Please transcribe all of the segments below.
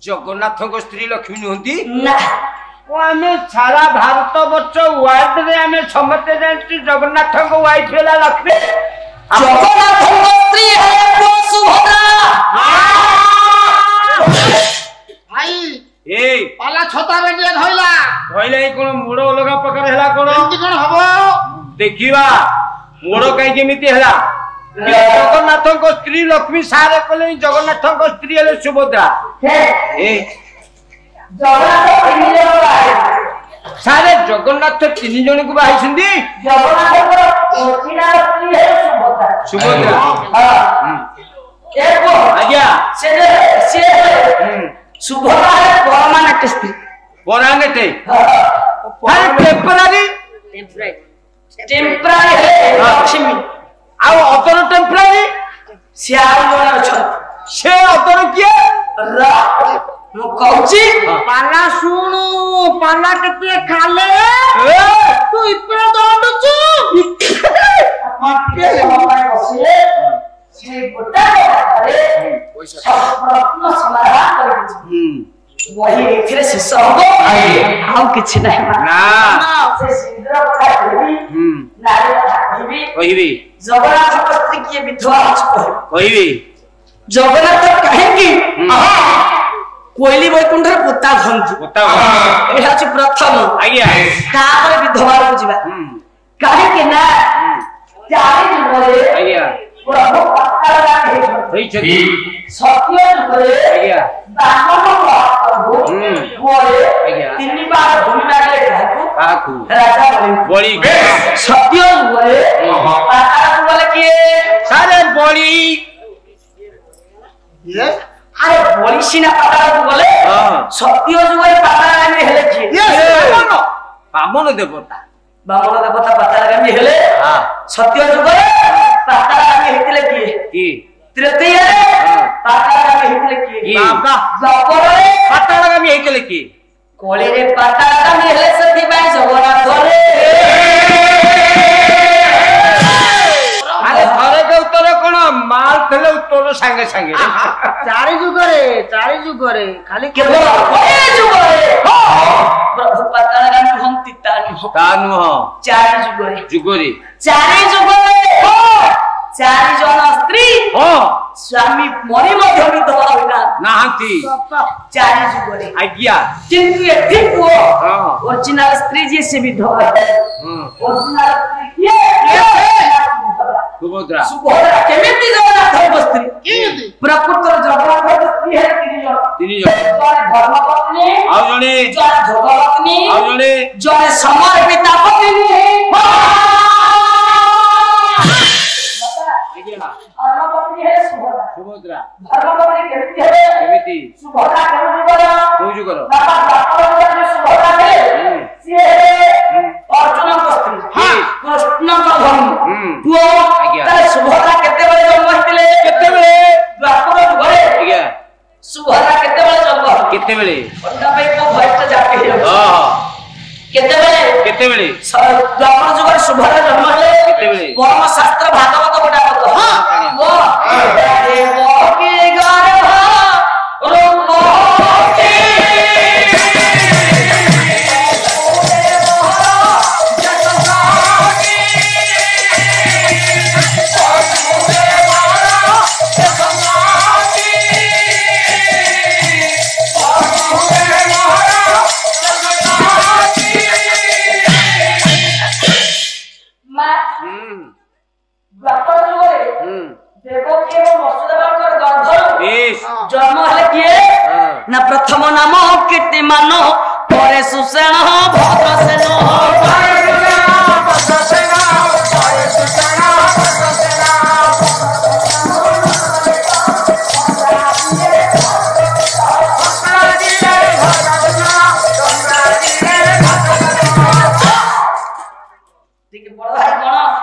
जगन्नाथ को स्त्री लक्ष्मी नुहंती ना आमे सारा भारत वर्ष वर्ल्ड रे आमे समते जानती जगन्नाथ को वाइफ है लक्ष्मी जगन्नाथ को स्त्री है सुभद्रा भाई ए पाला छता रे दिया धइला धइला ए कोन मुड़ अलग प्रकार हैला कोन एंती कोन हबो देखिबा मुड़ काई केमिति हैला जगन्नाथ को स्त्री लक्ष्मी सारे कले जगन्नाथ को स्त्री है सुभद्रा ए जगन्नाथ तीन जन सारे जगन्नाथ तीन जन को बाही सुंदी जगन्नाथ को ओचिना स्त्री है सुभद्रा सुभद्रा एको आज्ञा से सुभद्रा है परमानेंट स्त्री परमानेंट अरे टेम्पररी टेम्पररी है लक्ष्मी आउ अदर टेम्पररी से आउ जन अछन से अदर किए मु कहूची पाला सुनु पाला केते खाले तू इपे दंडुचु मक्के समय बसिए से गोटा करे रत्न समाधान कर वही एथिरे से सब हम किछ नहीं ना से सिंद्र कथा कहबी नारी कथा कहबी जगन्नाथ को स्त्री किए विधवा कहबी जगन्नाथ कहेंगी कोइली वैकुंठ रे पुता भंतु एहा छि प्रथम आज्ञा तापर विधवा को जिबा काहे के ना चारि जुगरे आज्ञा प्रभु पत्थर हे होई छथि सत्य जुगरे आज्ञा दानव प्रभु बोले आज्ञा तीन बार भूमि मागे काकू राजा बड़ी सत्य जुगरे पत्थर बोले के सारे बड़ी ये अरे बड़ी सिना पत्थर बोले सत्य जुगरे पत्थर आने हेले की बामन देवता बामन देवता पत्थर आने हेले सत्य जुगरे पत्थर आने हेले की तृतीय पत्थर आने हेले की बाबा जगरे पत्ता लगा मी हेले की कोली रे पत्थर आने हेले सती बाई जगन्नाथ रे अरे घरे के उत्तर कोन माल थले उत्तर संगे संगे चारि जुगरे खाली केवल कोई जुगरे प्रभु पत्थर आने हम तितानी तानु हो चारि जुगरे जुगरी चारि जुगरे चारि जन स्त्री हो स्वामी मरि मध्य विधवा होइना नाहंती चारि जुगरे आज्ञा किंतु एथि को ओरिजिनल स्त्री जी से विधवा ओरिजिनल स्त्री के सुभद्रा सुभद्रा केमिति जगन्नाथ को स्त्री केमिति प्रकृत जगन्नाथ को स्त्री है तीन जन धर्मपत्नी आउ जने भोगपत्नी आउ जने जने समर्पिता पत्नी धर्मपत्नी है सुभद्रा धर्मपत्नी केमिति सुभद्रा केमिति करो सुभद्रा है से अर्जुन को स्त्री कृष्ण को धर्म पुओ तारे सुभद्रा केते बळे जन्म होइतिले केते बळे द्वापर घरे आज्ञा सुभद्रा केते बळे जन्म केते बळे ओटा पे को भक्त जाके केते बळे द्वापर जुगर सुभद्रा जन्म हेले केते बळे परम शास्त्र भागवत गोटा कत वो देव के गर्भ रूप जन्म हेले किए ना प्रथम नाम कीर्तिमान परे सुसेन भद्रसेन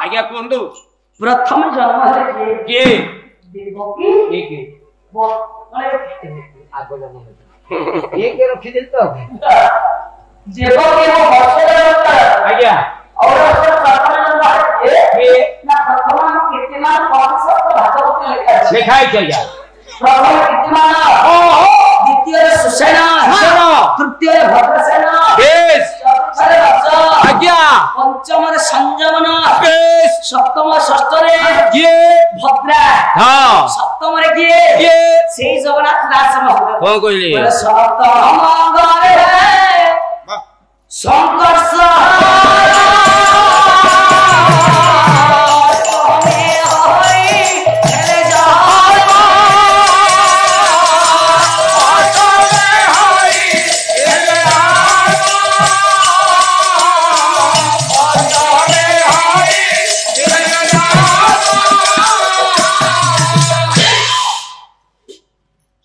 आज्ञा कुंदु प्रथम जन्म हेले के देवकी के आगो जन्म ये के रखी देल तो देवकी वो वर्ष आज्ञा और प्रथम जन्म हे ना प्रथम कीर्तिमान भागवत लिखा है लिखाई चल जा प्रथम कीर्तिमान द्वितीय ଭଦ୍ରସେନ ତୃତୀୟରେ ଭଦ୍ରସେନ ଆଜ୍ଞା ପଞ୍ଚମରେ ସଂଯମନ ସପ୍ତମ ଷଷ୍ଠରେ ଭଦ୍ରା ସପ୍ତମରେ କିଏ ସେଇ ଜଗନ୍ନାଥ ଦାସ କଣ କହିଲେ ସପ୍ତମରେ ସଂକର୍ଷ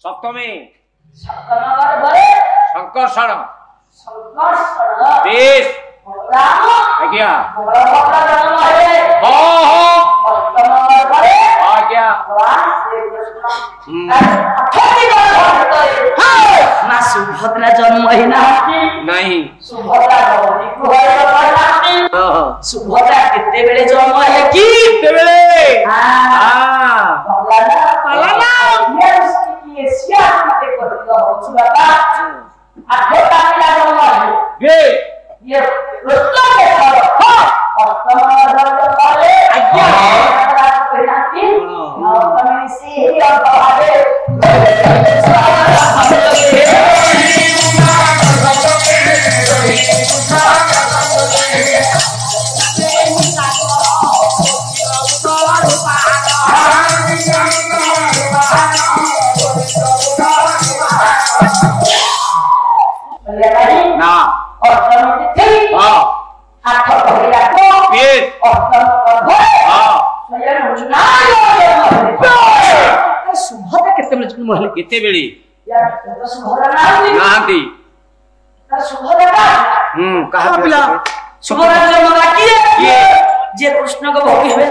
ସପ୍ତମୀ ସଂକର୍ଷଣ ଆଜ୍ଞା ଆଜ୍ଞା ନା ସୁଭଦ୍ରା ଜନ୍ମ ହେଇନାହାନ୍ତି ନାହିଁ ସୁଭଦ୍ରା କେତେବେଳେ ଜନ୍ମ ହେଲେ କି କେତେବେଳେ ସୁଭଦ୍ରା କେତେବେଳେ ଜନ୍ମ ହେଲେ କେତେବେଳେ ନାହାନ୍ତି କାହା ପିଲା ସୁଭଦ୍ରା ଜନ୍ମ କିଏ ଯେ କୃଷ୍ଣଙ୍କ ଭକ୍ତି ହେବେ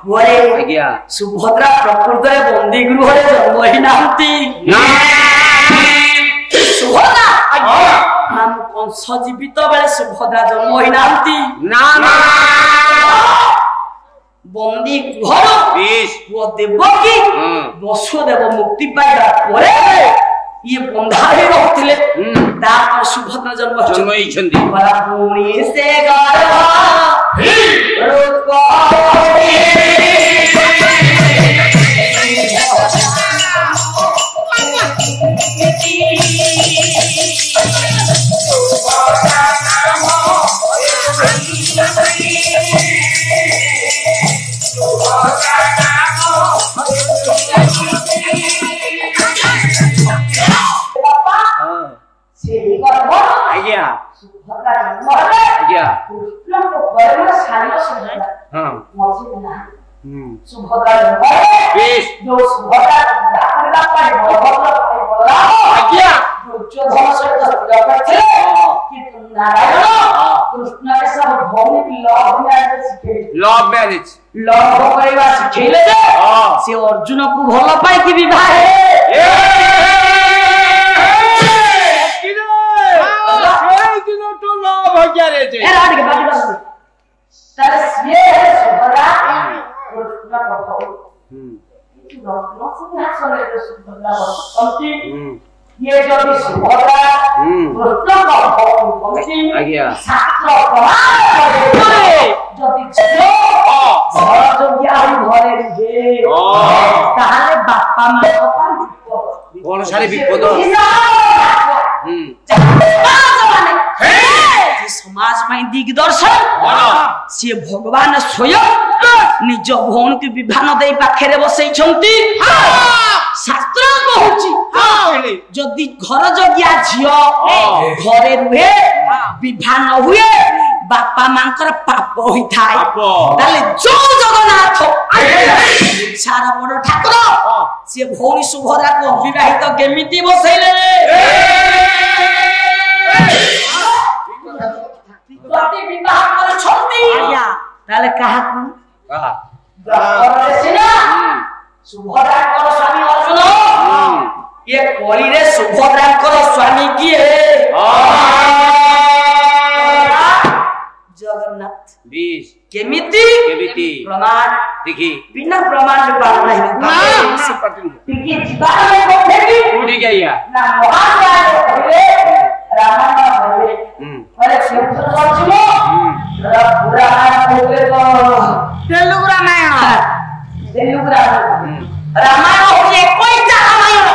ପରେ ଆଜ୍ଞା ସୁଭଦ୍ରା ପ୍ରକୃତରେ ବନ୍ଦୀ ଗୃହରେ ଜନ୍ମ ହେଇନାହାନ୍ତି ସୁଭଦ୍ରା ଆମ କଂସ ଜୀବିତ ବେଳେ ସୁଭଦ୍ରା ଜନ୍ମ ହେଇନାହାନ୍ତି ବନ୍ଦୀ ଘର ପୁଅ ଦେବକୀ ବସୁଦେବ ମୁକ୍ତି ପାଇବା ପରେ ଇଏ ବନ୍ଧା ହେଇ ରହୁଥିଲେ ତାପରେ ସୁଭଦ୍ରା ଜନ୍ମ ହେଇଛନ୍ତି ପୁଣି ସେ ଆଜ୍ଞା ସୁଭଦ୍ରା ଜନ୍ମ ହେଲେ ଆଜ୍ଞା କୃଷ୍ଣଙ୍କ ବୟସ ସାନ ସୁଭଦ୍ରା ସୁଭଦ୍ରା ଜନ୍ମ ଯୋଉ ସୁଭଦ୍ରା ଡାକରିଲା ପାଇଁ ବଳଭଦ୍ର ପାଇଁ ବଳରାମ ଆଜ୍ଞା ଦୁର୍ଯ୍ୟୋଧନ ସହିତ ସ୍ଥିର କରିଥିଲେ କିନ୍ତୁ ନାରାୟଣ କୃଷ୍ଣকে ସବୁ ଭଉଣୀ ଲଭ ମ୍ୟାରେଜ ଲଭ କରିବା ଶିଖେଇଲେ ଯେ ସେ ଅର୍ଜୁନକୁ ଭଲ ପାଇକି ବିବାହ ये जो भी सुभद्रा कृष्ण का भक्ति शास्त्र प्रमाण करे যদি ছিল সরজগিয়া হই ঘরে রে তাহলে বাপ্পা মা কপাল কোন সারে বিপদ समाज में दिग्दर्शन सी भगवान स्वयं निज भौन के विभान दे पाखे बसई शास्त्र कहूँ जदि घर जगिया झियो घरे रुहे विभान हुए बापा मांकर पाप होता है जो जगन्नाथ सारा बड़ ठाकुर सी भौणी सुभद्रा को अविवाहित केमिति बसैले विवाह कर सुभद्रा स्वामी अर्जुन ये कली रे सुभद्रा स्वामी किए जगन्नाथ केमिति प्रमाण देखी बिना प्रमाण नहीं उड़ी गया ना महाराज बोले रामायण बोले अरे शेर समझो पूरा बोले तो तेलुगु रामायण रामायण होचे कोई रामायण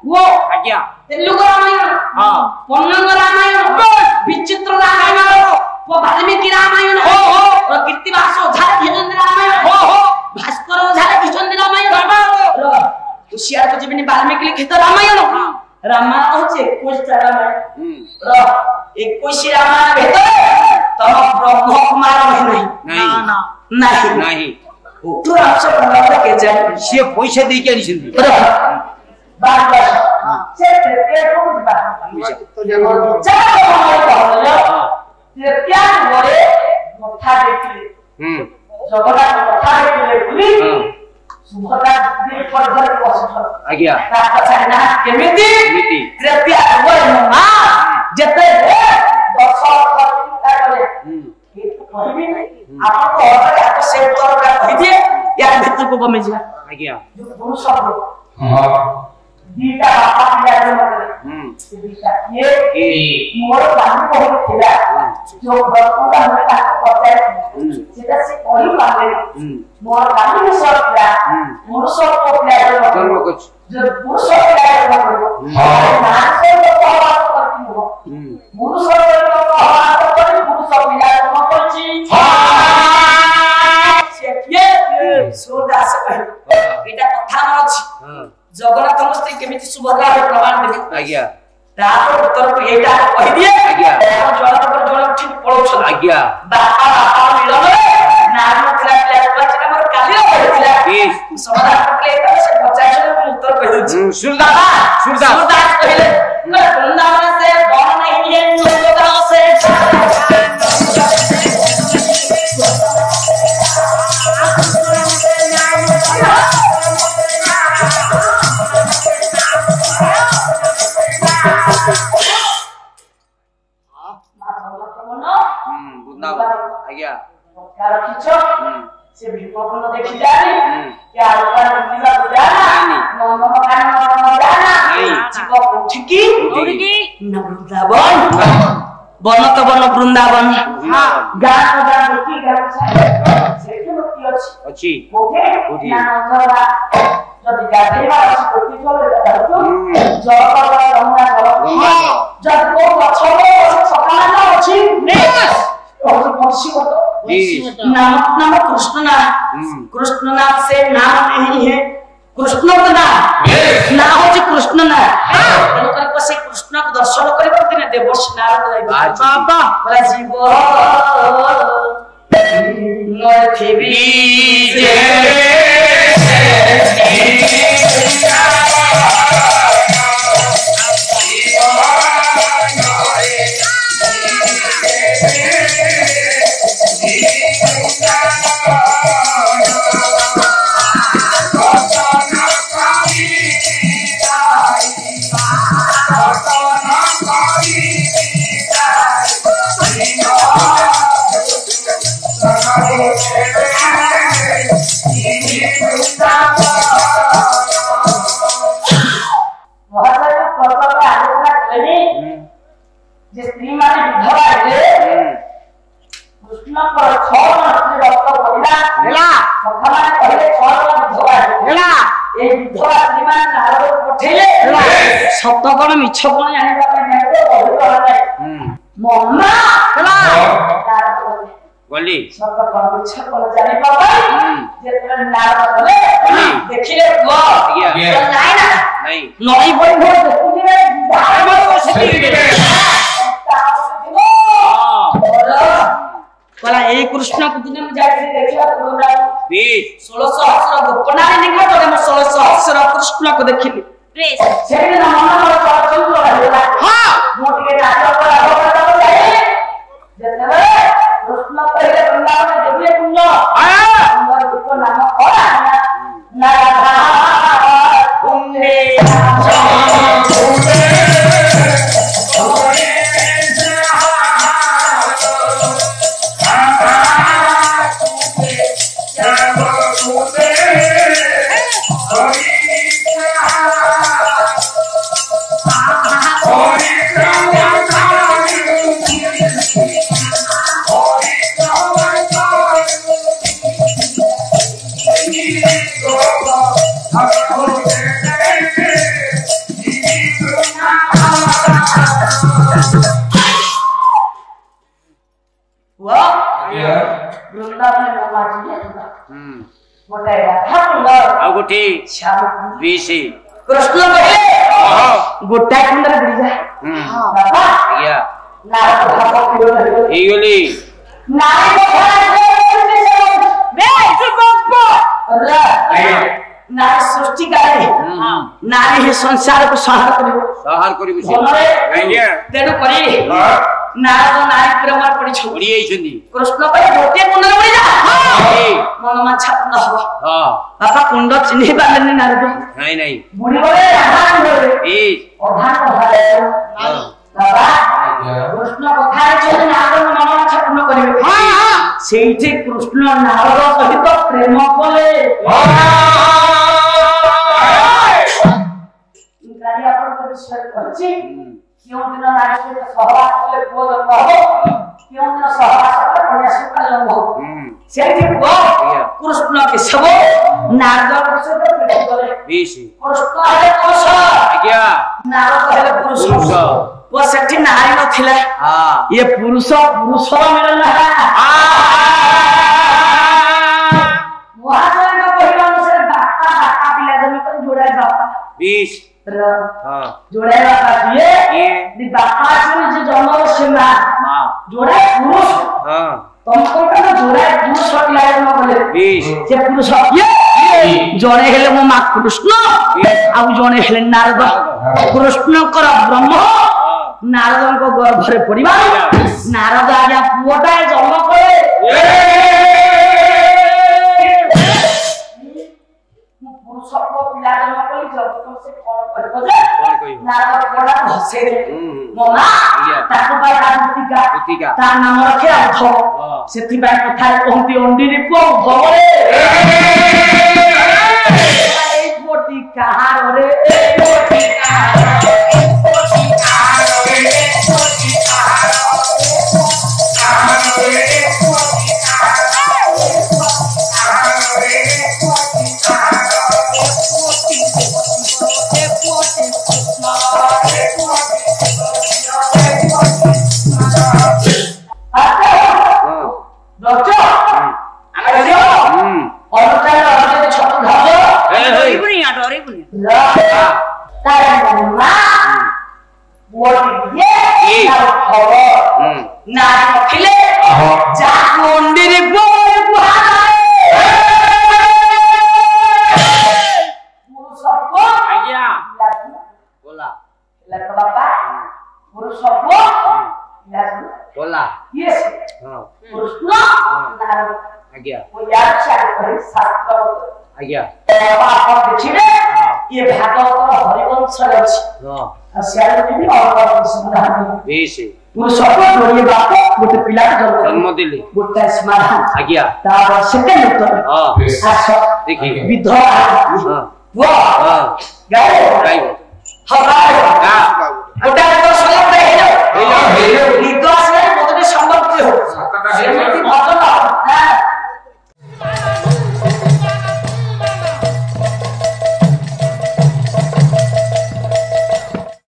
वो आज्ञा तेलुगु रामायण हां पोन्नंग रामायण विचित्र रामायण वो वाल्मीकि रामायण हो कीर्तिवास झाले भीष्म रामायण हो भास्कर झाले भीष्म रामायण तुषियार को जीवनी वाल्मीकि लिखित रामायण रामायण होचे 21 रामायण 21 रामायण भेटले तम ब्रह्म कुमार नहीं नहीं नहीं तू आछ प्रभाव के जाय से पैसा दे के आनिसिंदी बात से पेट को बा क्या बोले मथा देखले जगन्नाथ मथा देखले बुली सुभद्रा दिल पर धर बसथ आज्ञा ता पछाना केमिति कृत्या बोले हां जते दर्शन करता करे ये तो कहबी नहीं आपन को और आप से उत्तर का कहि दिए यार भीतर को बमे जा आज्ञा जो गुरु सब हां दीटा बापा दिया मतलब दीटा ये मोर बाहर को थिला जो बरकुदा हमने का पचाए सीधा से कोई मांगे मोर बाहर में सब किया मोर सब को प्यार कर्म कुछ जो मोर सब प्यार करो नाम से तो बात करती हो मोर सब को बात करती मोर सब प्यार करती हां ये सोदास कहे एटा कथा न अछि जगन्नाथ स्त्री केमिति सुभद्रा प्रमाण देबे आज्ञा तापर उत्तर को एटा कहि दिए आज्ञा जड़ पर जड़ ठीक पड़छ आज्ञा बापा मिलन नाम थिला प्लास्टिक हमर काली पड़थिला समाधान करले त से 50 में उत्तर कहि दउ सुरदास कहले वृंदावन से बन नहीं है सुभद्रा से आज्ञा cara kicho se bipo no देखी जानी क्या ऊपर नीला जाना नो नो जाना जीव उठकी न वृंदावन बन तो बन वृंदावन हां गान की गान से मुक्ति अछि ओके ना नजरा जब गादेवा अछि कोटी चले तो जब रहना जब को गछो सकाना अछि नाम कृष्ण नाम से नाम नहीं है कृष्ण का नाम हो कृष्ण नाम को से कृष्ण को दर्शन करे पड़ते ने देवर्षि नारद बाबा बोला जीव नर देवी जे सत्य कौन मिछ कौन जानिबा मम्मा चला बोली सत्य कौन मिछ कौन जानिबा जेतने नारद बोले देखिले गो नहीं ना नहीं नहीं बोल बोल देखिले धाम बसती बोला ए कृष्ण को दिन में जाके देखिला तो बोला 16 सहस्र गोपनारी निकला तो हम 16 सहस्र कृष्ण को देखिली सेने ना मन चल रहा हां मोटे राजा पर आगो जाए जतरे कृष्ण पहले वृंदावन में देखले कुंज अंदर को नाम और नाराधा कुंडे कृष्ण गोटाए खंडर बुझा बाबा नारद नारी सृष्टि नारी हे संसार को संहार तेणु कर नारद नारी प्रेम पड़ी कृष्ण गोटे कुंड मन माछा कुंड हम बापा कुंड चिन्ह पारे नारद बुढ़ी कृष्ण कथा नारद मन माछा कुंड करेंगे कृष्ण नारद सहित प्रेम कले कृष्ण केशव नारद पुरुष से नारी ना ये पुरुष पुरुष मिलन जोड़े जोड़े पुरुष तुमको जोड़े पुरुष पुरुष जड़े हेले मो माँ कृष्ण आउ जड़े हेले नारद कृष्ण ब्रह्म नारद गर्भरे पड़ा नारद आज्ञा पुअटा जन्म करे पुरुष पिला जन्म कली जब तुम से कौन नारद पड़ा हसे ममा ताको बाय बुतिका ता नाम रखे अधव सेति बाय कथा कहती अंडीरी पुओ भवरे ए बोटी कहार रे ए बोटी कहार ये भागवत हरिवंश पुरुष गोटे बाप गोटे पिला जन्म देले गोटे समाधान आज्ञा तापर सेकेंड उत्तर आस देखि विधवा वो गाय हराय गोटे तो समर्थ है निद्रा से गोटे समर्थ हो